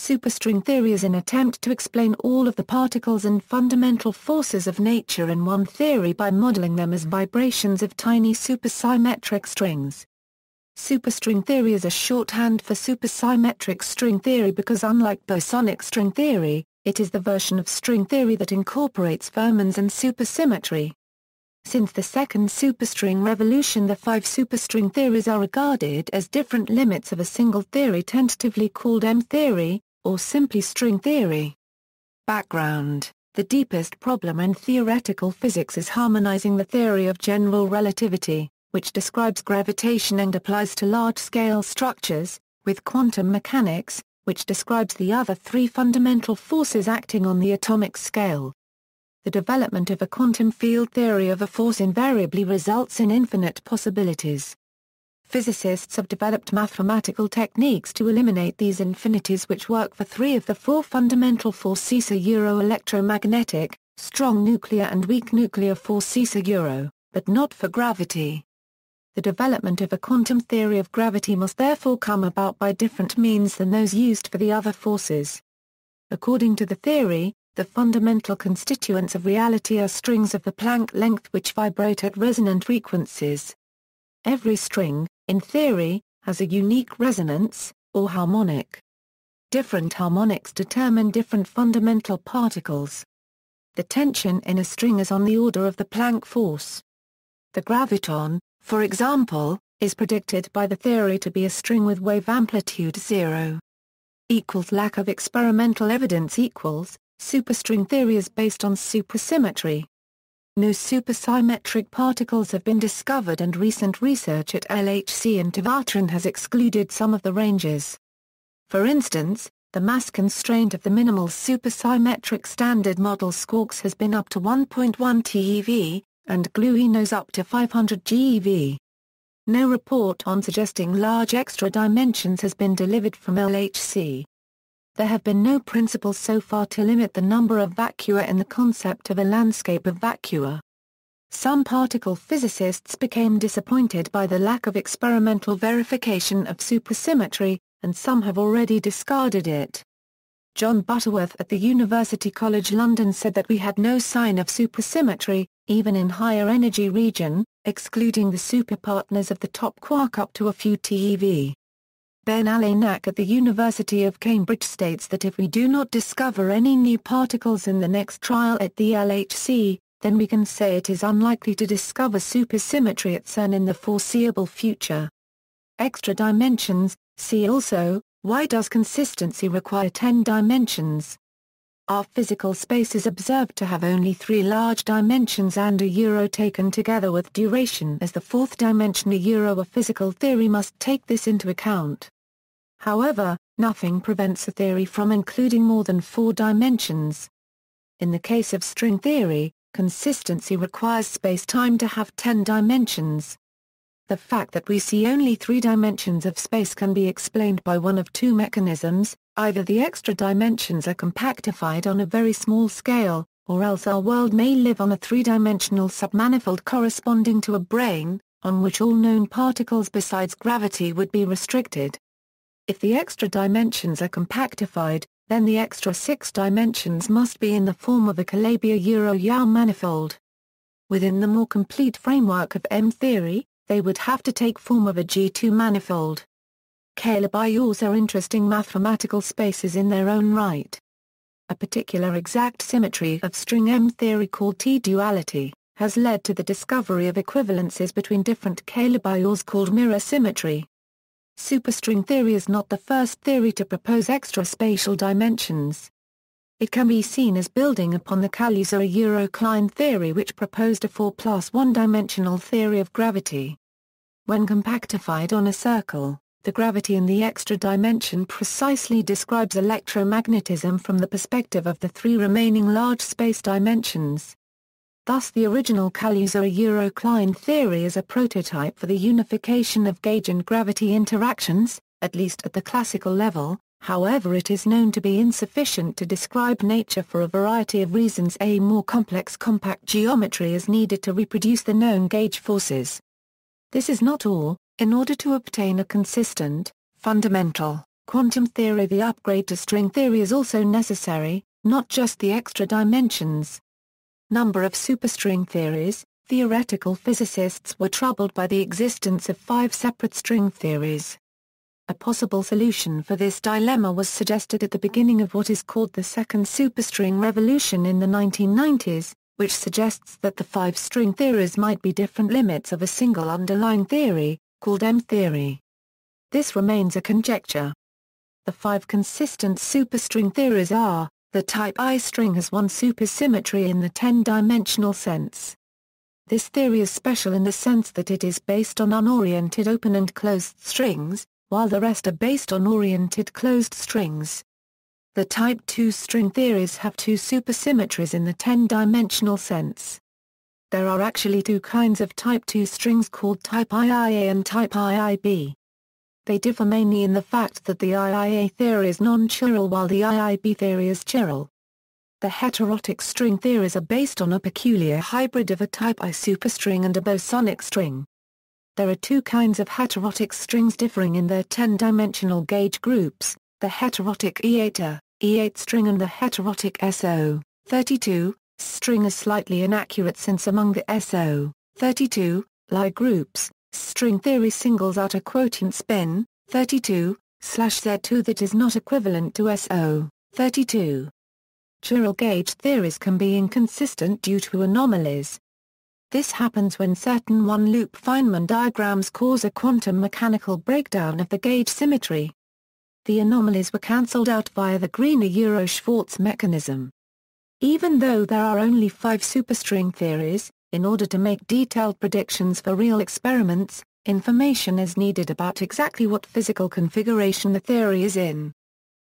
Superstring theory is an attempt to explain all of the particles and fundamental forces of nature in one theory by modeling them as vibrations of tiny supersymmetric strings. Superstring theory is a shorthand for supersymmetric string theory because unlike bosonic string theory, it is the version of string theory that incorporates fermions and supersymmetry. Since the second superstring revolution, the 5 superstring theories are regarded as different limits of a single theory tentatively called M-theory, or simply string theory. Background: the deepest problem in theoretical physics is harmonizing the theory of general relativity, which describes gravitation and applies to large-scale structures, with quantum mechanics, which describes the other 3 fundamental forces acting on the atomic scale. The development of a quantum field theory of a force invariably results in infinite possibilities. Physicists have developed mathematical techniques to eliminate these infinities which work for 3 of the 4 fundamental forces: electromagnetic, strong nuclear and weak nuclear forces, but not for gravity. The development of a quantum theory of gravity must therefore come about by different means than those used for the other forces. According to the theory, the fundamental constituents of reality are strings of the Planck length which vibrate at resonant frequencies. Every string, in theory, has a unique resonance, or harmonic. Different harmonics determine different fundamental particles. The tension in a string is on the order of the Planck force. The graviton, for example, is predicted by the theory to be a string with wave amplitude 0. Lack of experimental evidence equals, superstring theory is based on supersymmetry. No supersymmetric particles have been discovered and recent research at LHC and Tevatron has excluded some of the ranges. For instance, the mass constraint of the minimal supersymmetric standard model squarks has been up to 1.1 TeV, and gluinos up to 500 GeV. No report on suggesting large extra dimensions has been delivered from LHC. There have been no principles so far to limit the number of vacua in the concept of a landscape of vacua. Some particle physicists became disappointed by the lack of experimental verification of supersymmetry, and some have already discarded it. John Butterworth at the University College London said that we had no sign of supersymmetry, even in higher energy region, excluding the superpartners of the top quark up to a few TeV. Ben Alainac at the University of Cambridge states that if we do not discover any new particles in the next trial at the LHC, then we can say it is unlikely to discover supersymmetry at CERN in the foreseeable future. Extra dimensions. See also, why does consistency require 10 dimensions? Are physical spaces observed to have only 3 large dimensions and a taken together with duration as the 4th dimension? A physical theory must take this into account. However, nothing prevents a theory from including more than 4 dimensions. In the case of string theory, consistency requires space-time to have 10 dimensions. The fact that we see only 3 dimensions of space can be explained by one of 2 mechanisms: either the extra dimensions are compactified on a very small scale, or else our world may live on a 3-dimensional submanifold corresponding to a brane, on which all known particles besides gravity would be restricted. If the extra dimensions are compactified, then the extra 6 dimensions must be in the form of a Calabi-Yau manifold. Within the more complete framework of M-theory, they would have to take form of a G2 manifold. Calabi-Yaus are interesting mathematical spaces in their own right. A particular exact symmetry of string M-theory called T-duality, has led to the discovery of equivalences between different Calabi-Yaus called mirror symmetry. Superstring theory is not the first theory to propose extra spatial dimensions. It can be seen as building upon the Kaluza-Klein theory, which proposed a 4 plus 1-dimensional theory of gravity. When compactified on a circle, the gravity in the extra dimension precisely describes electromagnetism from the perspective of the 3 remaining large space dimensions. Thus the original Kaluza-Klein theory is a prototype for the unification of gauge and gravity interactions, at least at the classical level. However, it is known to be insufficient to describe nature for a variety of reasons. A more complex compact geometry is needed to reproduce the known gauge forces. This is not all. In order to obtain a consistent, fundamental, quantum theory. The upgrade to string theory is also necessary, not just the extra dimensions. Number of superstring theories. Theoretical physicists were troubled by the existence of 5 separate string theories. A possible solution for this dilemma was suggested at the beginning of what is called the second superstring revolution in the 1990s, which suggests that the 5 string theories might be different limits of a single underlying theory, called M-theory. This remains a conjecture. The 5 consistent superstring theories are: the type I string has one supersymmetry in the 10-dimensional sense. This theory is special in the sense that it is based on unoriented open and closed strings, while the rest are based on oriented closed strings. The type II string theories have 2 supersymmetries in the 10-dimensional sense. There are actually 2 kinds of type II strings called type IIA and type IIB. They differ mainly in the fact that the IIA theory is non-chiral while the IIB theory is chiral. The heterotic string theories are based on a peculiar hybrid of a type I superstring and a bosonic string. There are 2 kinds of heterotic strings differing in their 10-dimensional gauge groups, the heterotic E8 string and the heterotic SO32 string is slightly inaccurate since among the SO32 Lie groups, string theory singles out a quotient spin, 32/Z2 that is not equivalent to SO32. Chiral gauge theories can be inconsistent due to anomalies. This happens when certain one-loop Feynman diagrams cause a quantum mechanical breakdown of the gauge symmetry. The anomalies were cancelled out via the Greener-Schwarz mechanism. Even though there are only 5 superstring theories, in order to make detailed predictions for real experiments, information is needed about exactly what physical configuration the theory is in.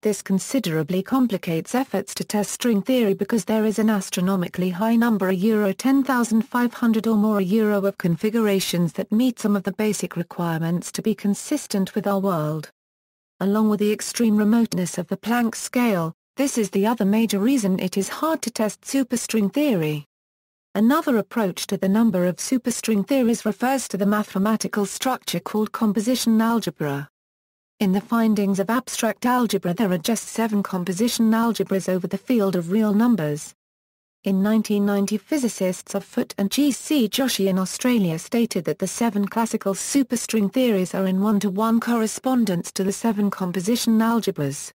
This considerably complicates efforts to test string theory because there is an astronomically high number €10,500 or more of configurations that meet some of the basic requirements to be consistent with our world. Along with the extreme remoteness of the Planck scale, this is the other major reason it is hard to test superstring theory. Another approach to the number of superstring theories refers to the mathematical structure called composition algebra. In the findings of abstract algebra there are just 7 composition algebras over the field of real numbers. In 1990 physicists of Foote and G.C. Joshi in Australia stated that the 7 classical superstring theories are in 1-to-1 correspondence to the 7 composition algebras.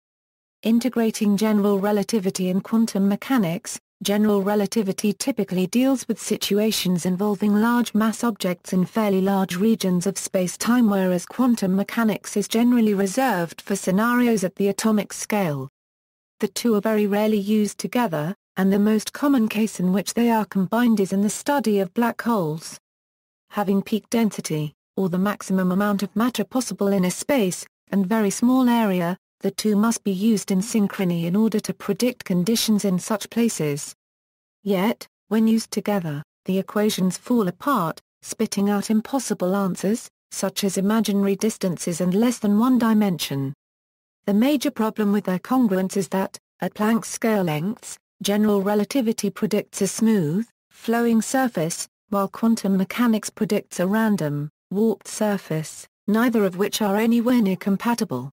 Integrating general relativity and quantum mechanics, general relativity typically deals with situations involving large mass objects in fairly large regions of space-time, whereas quantum mechanics is generally reserved for scenarios at the atomic scale. The two are very rarely used together, and the most common case in which they are combined is in the study of black holes. Having peak density, or the maximum amount of matter possible in a space, and very small area, the two must be used in synchrony in order to predict conditions in such places. Yet, when used together, the equations fall apart, spitting out impossible answers, such as imaginary distances and less than one dimension. The major problem with their congruence is that, at Planck scale lengths, general relativity predicts a smooth, flowing surface, while quantum mechanics predicts a random, warped surface, neither of which are anywhere near compatible.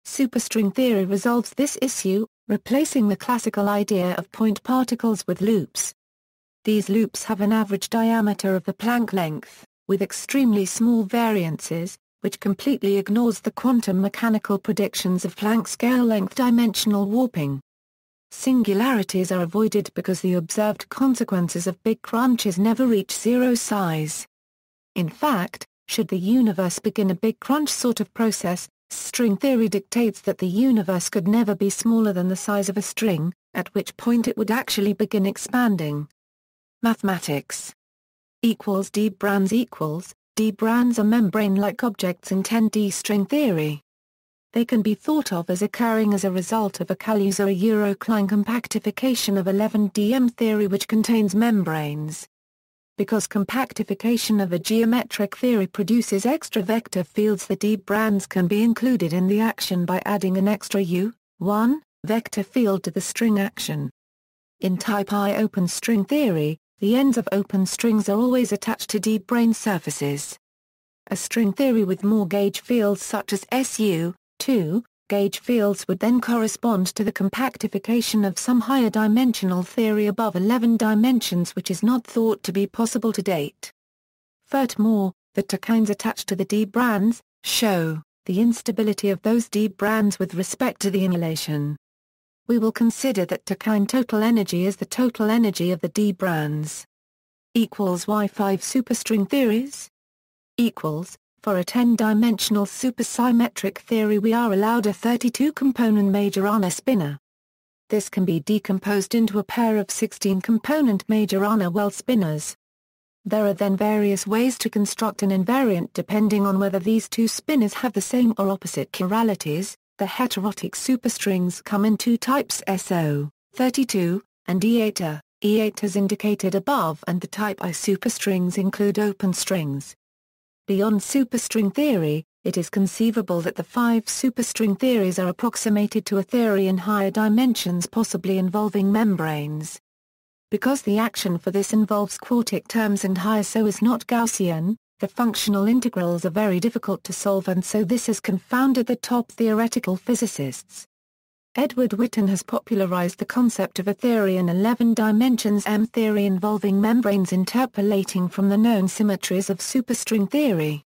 Superstring theory resolves this issue, replacing the classical idea of point particles with loops. These loops have an average diameter of the Planck length, with extremely small variances, which completely ignores the quantum mechanical predictions of Planck scale length dimensional warping. Singularities are avoided because the observed consequences of big crunches never reach zero size. In fact, should the universe begin a big crunch sort of process, string theory dictates that the universe could never be smaller than the size of a string, at which point it would actually begin expanding. Mathematics equals D brands equals D brands are membrane-like objects in 10D string theory. They can be thought of as occurring as a result of a Kaluza-Eurocline compactification of 11DM theory which contains membranes. Because compactification of a geometric theory produces extra vector fields, the D brands can be included in the action by adding an extra U1 vector field to the string action. In type I open string theory, the ends of open strings are always attached to D-brane surfaces. A string theory with more gauge fields such as SU2 Gauge fields would then correspond to the compactification of some higher dimensional theory above 11 dimensions, which is not thought to be possible to date. Furthermore, the tokines attached to the d brands show the instability of those d brands with respect to the annihilation. We will consider that tokine total energy is the total energy of the d brands. Why 5 superstring theories? For a 10-dimensional supersymmetric theory we are allowed a 32-component Majorana spinor. This can be decomposed into a pair of 16-component Majorana well spinors. There are then various ways to construct an invariant depending on whether these two spinors have the same or opposite chiralities. The heterotic superstrings come in two types SO, 32, and E8. E8 as indicated above, and the type I superstrings include open strings. Beyond superstring theory, it is conceivable that the 5 superstring theories are approximated to a theory in higher dimensions, possibly involving membranes. Because the action for this involves quartic terms and higher SO is not Gaussian, the functional integrals are very difficult to solve, and so this has confounded the top theoretical physicists. Edward Witten has popularized the concept of a theory in 11 dimensions M theory involving membranes interpolating from the known symmetries of superstring theory.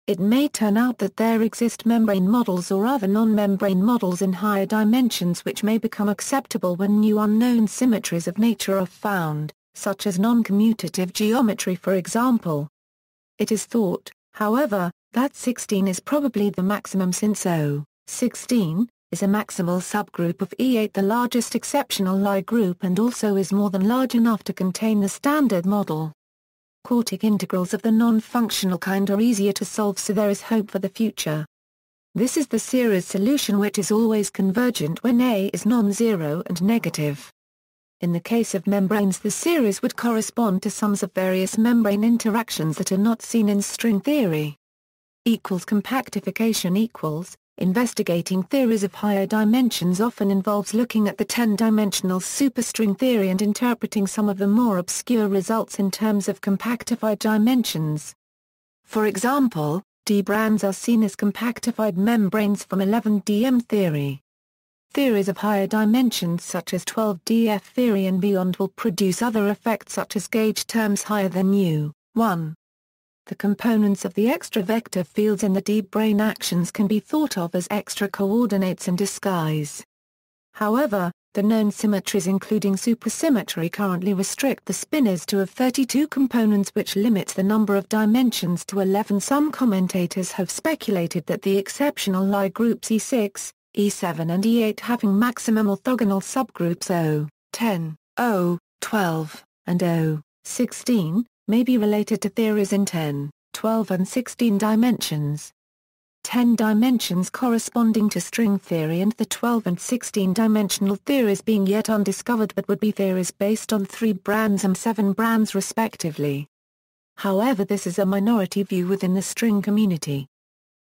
It may turn out that there exist membrane models or other non-membrane models in higher dimensions which may become acceptable when new unknown symmetries of nature are found, such as non-commutative geometry for example. It is thought, however, that 16 is probably the maximum, since O, 16, is a maximal subgroup of E8, the largest exceptional Lie group, and also is more than large enough to contain the standard model. Quartic integrals of the non-functional kind are easier to solve, so there is hope for the future. This is the series solution, which is always convergent when A is non-zero and negative. In the case of membranes, the series would correspond to sums of various membrane interactions that are not seen in string theory. Compactification . Investigating theories of higher dimensions often involves looking at the 10-dimensional superstring theory and interpreting some of the more obscure results in terms of compactified dimensions. For example, d brands are seen as compactified membranes from 11dm theory. Theories of higher dimensions such as 12df theory and beyond will produce other effects such as gauge terms higher than U1. The components of the extra vector fields in the d-brane actions can be thought of as extra coordinates in disguise. However, the known symmetries including supersymmetry currently restrict the spinors to have 32 components, which limits the number of dimensions to 11. Some commentators have speculated that the exceptional Lie groups E6, E7 and E8 having maximum orthogonal subgroups O, 10, O, 12, and O, 16, may be related to theories in 10, 12 and 16 dimensions. 10 dimensions corresponding to string theory and the 12 and 16-dimensional theories being yet undiscovered, but would be theories based on 3 brands and 7 brands respectively. However, this is a minority view within the string community.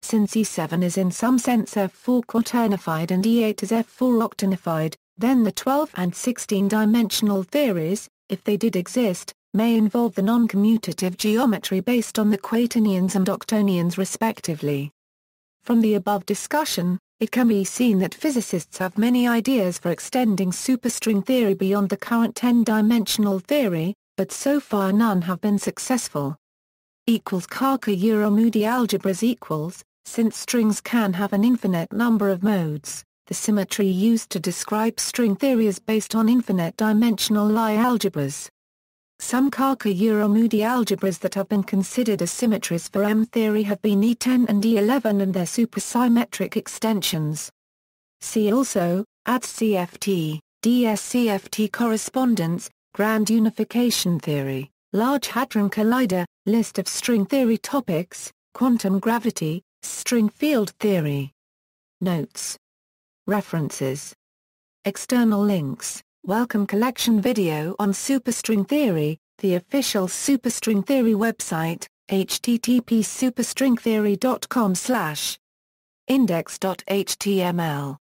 Since E7 is in some sense F4 quaternified and E8 is F4 octonified, then the 12 and 16-dimensional theories, if they did exist, may involve the non-commutative geometry based on the quaternions and octonions respectively. From the above discussion, it can be seen that physicists have many ideas for extending superstring theory beyond the current 10-dimensional theory, but so far none have been successful. Carker-Moody algebras . Since strings can have an infinite number of modes, the symmetry used to describe string theory is based on infinite-dimensional Lie algebras. Some Carker-Moody algebras that have been considered as symmetries for M theory have been E10 and E11 and their supersymmetric extensions. See also, AdCFT, DSCFT correspondence, grand unification theory, Large Hadron Collider, list of string theory topics, quantum gravity, string field theory. Notes. References. External links. Welcome collection video on superstring theory, the official superstring theory website, http://superstringtheory.com/index.html